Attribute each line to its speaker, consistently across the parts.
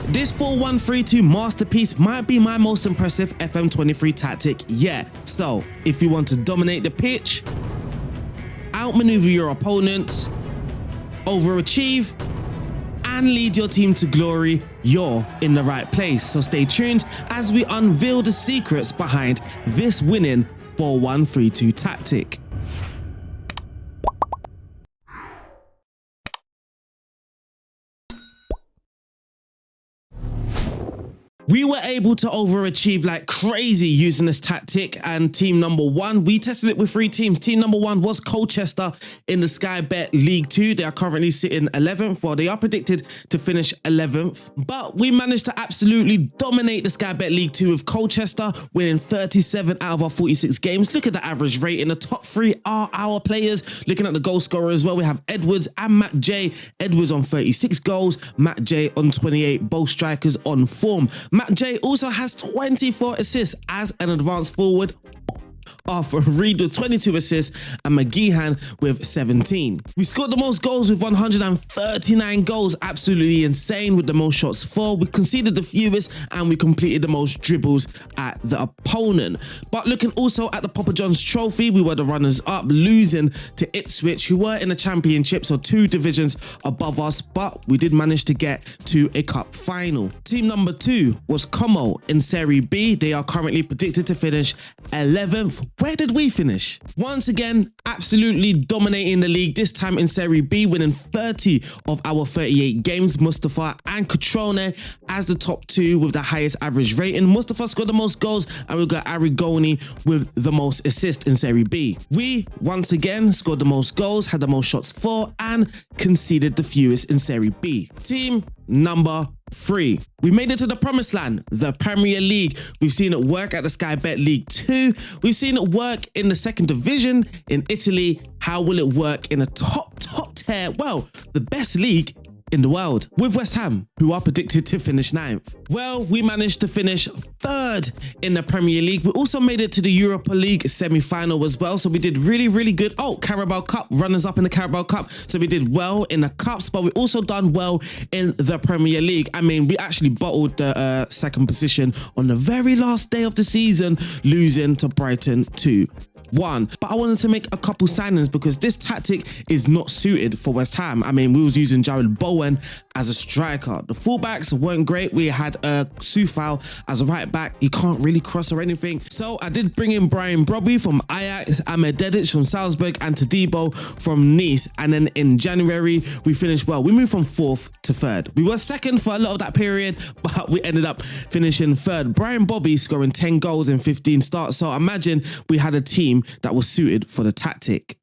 Speaker 1: This 4-1-3-2 masterpiece might be my most impressive FM23 tactic yet. So, if you want to dominate the pitch, outmaneuver your opponents, overachieve, and lead your team to glory, you're in the right place. So stay tuned as we unveil the secrets behind this winning 4-1-3-2 tactic. We were able to overachieve like crazy using this tactic, and team number one, we tested it with 3 teams. Team number one was Colchester in the Sky Bet League 2. They are currently sitting 11th, well, they are predicted to finish 11th, but we managed to absolutely dominate the Sky Bet League 2 with Colchester, winning 37 out of our 46 games. Look at the average rating. The top 3 are our players. Looking at the goal scorer as well, we have Edwards and Matt J. Edwards on 36 goals, Matt J on 28, both strikers on form. Matt J also has 24 assists as an advanced forward, Arthur Reed with 22 assists and McGeehan with 17. We scored the most goals with 139 goals, absolutely insane, with the most shots for. We conceded the fewest and we completed the most dribbles at the opponent. But looking also at the Papa John's Trophy, we were the runners up, losing to Ipswich, who were in the Championship, so 2 divisions above us, but we did manage to get to a cup final. Team number 2 was Como in Serie B. They are currently predicted to finish 11th. Where did we finish? Once again, absolutely dominating the league, this time in Serie B, winning 30 of our 38 games. Mustafa and Catrone as the top 2 with the highest average rating. Mustafa scored the most goals and we got Arrigoni with the most assists in Serie B. We, once again, scored the most goals, had the most shots for, and conceded the fewest in Serie B. Team number 3. We made it to the promised land, the Premier League. We've seen it work at the Sky Bet League 2. We've seen it work in the 2nd division in Italy. How will it work in a top tier, well, the best league in the world, with West Ham, who are predicted to finish 9th? Well, we managed to finish 3rd in the Premier League. We also made it to the Europa League semi-final as well, so we did really good. Oh, Carabao Cup, runners up in the Carabao Cup, so we did well in the Cups, but we also done well in the Premier League. I mean, we actually bottled the 2nd position on the very last day of the season, losing to Brighton 2-1. But I wanted to make a couple signings because this tactic is not suited for West Ham. I mean, we was using Jared Bowen as a striker. The fullbacks weren't great. We had Sufal as a right back. He can't really cross or anything. So I did bring in Brian Brobby from Ajax, Ahmed Dedic from Salzburg, and Tadibo from Nice. And then in January, we finished well. We moved from 4th to 3rd. We were 2nd for a lot of that period, but we ended up finishing 3rd. Brian Brobby scoring 10 goals in 15 starts. So imagine we had a team that was suited for the tactic.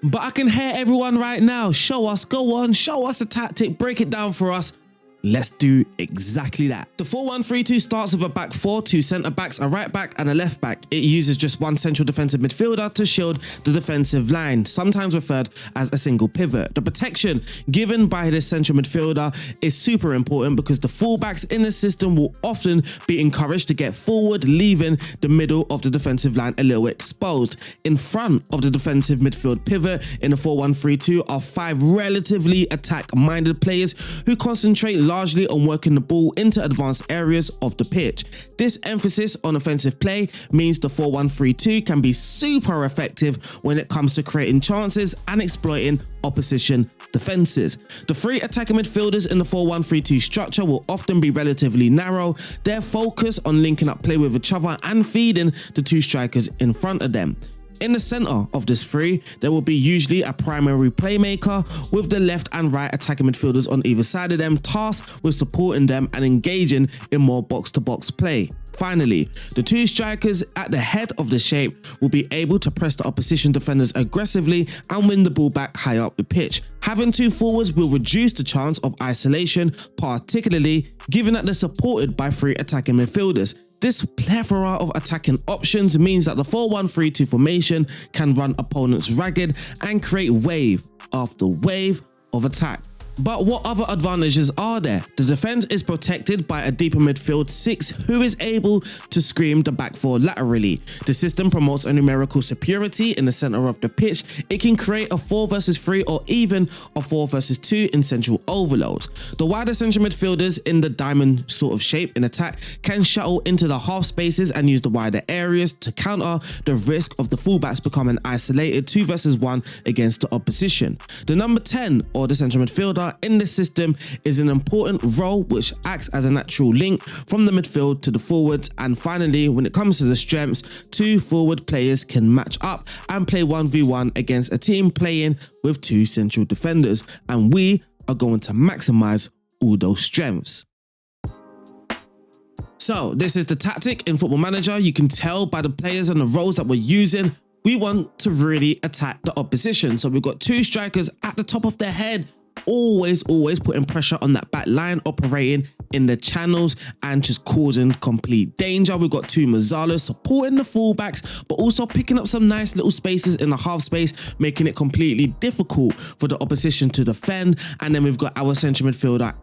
Speaker 1: But I can hear everyone right now. Show us, go on, show us a tactic, break it down for us. Let's do exactly that. The 4-1-3-2 starts with a back 4, 2 centre backs, a right back and a left back. It uses just 1 central defensive midfielder to shield the defensive line, sometimes referred as a single pivot. The protection given by this central midfielder is super important because the fullbacks in the system will often be encouraged to get forward, leaving the middle of the defensive line a little exposed. In front of the defensive midfield pivot in the 4-1-3-2 are 5 relatively attack-minded players who concentrate largely on working the ball into advanced areas of the pitch. This emphasis on offensive play means the 4-1-3-2 can be super effective when it comes to creating chances and exploiting opposition defenses. The 3 attacking midfielders in the 4-1-3-2 structure will often be relatively narrow. Their focus on linking up play with each other and feeding the 2 strikers in front of them. In the centre of this 3, there will be usually a primary playmaker with the left and right attacking midfielders on either side of them, tasked with supporting them and engaging in more box-to-box play. Finally, the 2 strikers at the head of the shape will be able to press the opposition defenders aggressively and win the ball back high up the pitch. Having 2 forwards will reduce the chance of isolation, particularly given that they're supported by 3 attacking midfielders. This plethora of attacking options means that the 4-1-3-2 formation can run opponents ragged and create wave after wave of attack. But what other advantages are there? The defense is protected by a deeper midfield 6 who is able to scream the back 4 laterally. The system promotes a numerical superiority in the center of the pitch. It can create a 4 versus 3 or even a 4 versus 2 in central overload. The wider central midfielders in the diamond sort of shape in attack can shuttle into the half spaces and use the wider areas to counter the risk of the fullbacks becoming isolated 2 versus 1 against the opposition. The number 10 or the central midfielder in this system is an important role which acts as a natural link from the midfield to the forwards. And finally, when it comes to the strengths, 2 forward players can match up and play 1v1 against a team playing with 2 central defenders, and we are going to maximize all those strengths. So this is the tactic in Football Manager. You can tell by the players and the roles that we're using, we want to really attack the opposition. So we've got 2 strikers at the top of their head, always putting pressure on that back line, operating in the channels and just causing complete danger. We've got 2 Mazzalas supporting the fullbacks, but also picking up some nice little spaces in the half space, making it completely difficult for the opposition to defend. And then we've got our central midfielder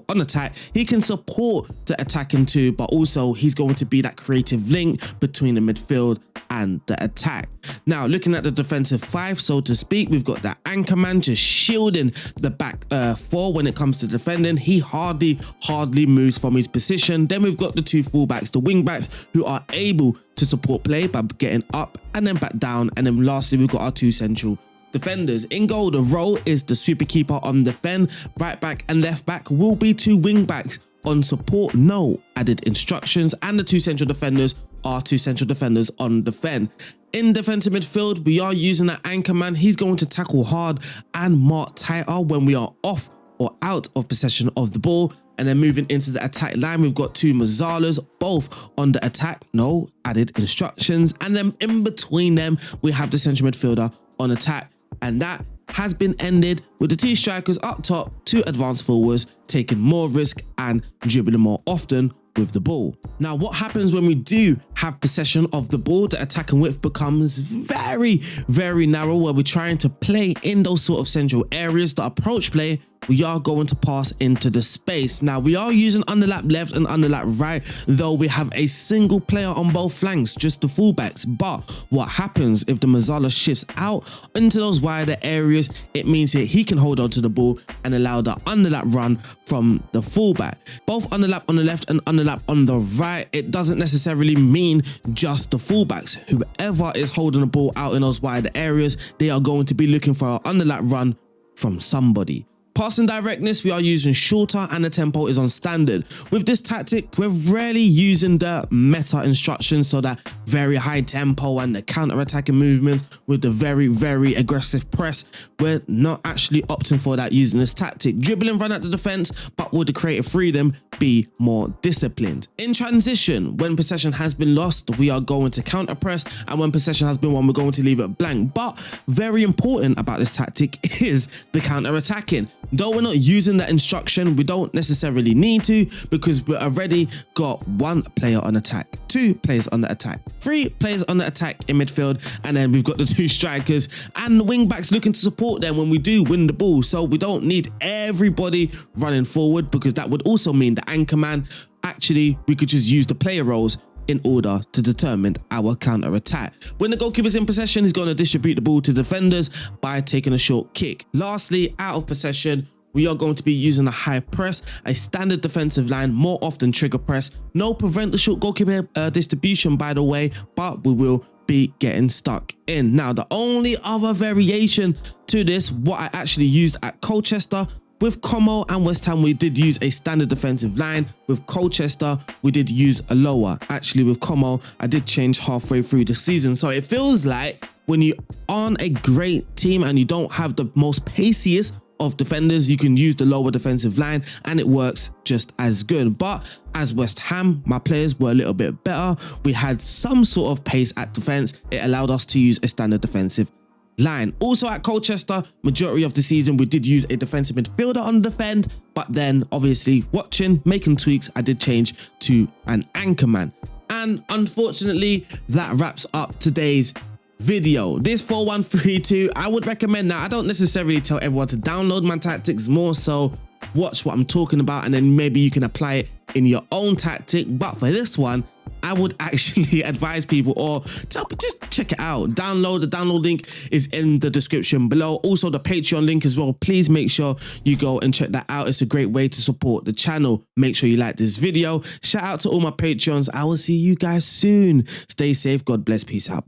Speaker 1: on attack. He can support the attacking too, but also he's going to be that creative link between the midfield and the attack. Now, looking at the defensive 5, so to speak, we've got that anchor man just shielding the back 4 when it comes to defending. He hardly moves from his position. Then we've got the 2 fullbacks, the wing backs, who are able to support play by getting up and then back down. And then lastly, we've got our 2 central defenders. In goal, the role is the super keeper on defend. Right back and left back will be 2 wing backs on support, no added instructions, and the 2 central defenders are 2 central defenders on defend. In defensive midfield, we are using an anchor man. He's going to tackle hard and mark tighter when we are off or out of possession of the ball. And then moving into the attack line, we've got 2 Mazzalas, both on the attack, no added instructions. And then in between them, we have the central midfielder on attack. And that has been ended with the 2 strikers up top, 2 advanced forwards, taking more risk and dribbling more often with the ball. Now, what happens when we do have possession of the ball? The attacking width becomes very narrow, where we're trying to play in those sort of central areas. The approach play, we are going to pass into the space. Now, we are using underlap left and underlap right, though we have a single player on both flanks, just the fullbacks. But what happens if the Mazzala shifts out into those wider areas? It means that he can hold on to the ball and allow the underlap run from the fullback. Both underlap on the left and underlap on the right. It doesn't necessarily mean just the fullbacks. Whoever is holding the ball out in those wider areas, they are going to be looking for an underlap run from somebody. Passing directness, we are using shorter and the tempo is on standard. With this tactic, we're rarely using the meta instructions, so that very high tempo and the counter-attacking movements with the very aggressive press. We're not actually opting for that using this tactic. Dribbling, run at the defense, but with the creative freedom, be more disciplined. In transition, when possession has been lost, we are going to counter press, and when possession has been won, we're going to leave it blank. But very important about this tactic is the counter-attacking. Though we're not using that instruction, we don't necessarily need to, because we've already got 1 player on attack, 2 players on the attack, 3 players on the attack in midfield, and then we've got the 2 strikers and the wing backs looking to support them when we do win the ball. So we don't need everybody running forward, because that would also mean the anchor man. Actually, we could just use the player roles in order to determine our counter-attack. When the goalkeeper's in possession, he's going to distribute the ball to defenders by taking a short kick. Lastly, out of possession, we are going to be using a high press, a standard defensive line, more often trigger press. No prevent the short goalkeeper distribution, by the way, but we will be getting stuck in. Now, the only other variation to this, what I actually used at Colchester, with Como and West Ham, we did use a standard defensive line. With Colchester, we did use a lower. Actually, with Como, I did change halfway through the season. So it feels like when you aren't a great team and you don't have the most paciest of defenders, you can use the lower defensive line and it works just as good. But as West Ham, my players were a little bit better. We had some sort of pace at defense. It allowed us to use a standard defensive line. Also at Colchester, majority of the season, we did use a defensive midfielder on defend, but then obviously making tweaks, I did change to an anchor man. And unfortunately, that wraps up today's video. This 4132, I would recommend. Now, I don't necessarily tell everyone to download my tactics, more so watch what I'm talking about and then maybe you can apply it in your own tactic. But for this one, I would actually advise people, or just check it out. Download. The download link is in the description below. Also the Patreon link as well. Please make sure you go and check that out. It's a great way to support the channel. Make sure you like this video. Shout out to all my Patreons. I will see you guys soon. Stay safe. God bless. Peace out.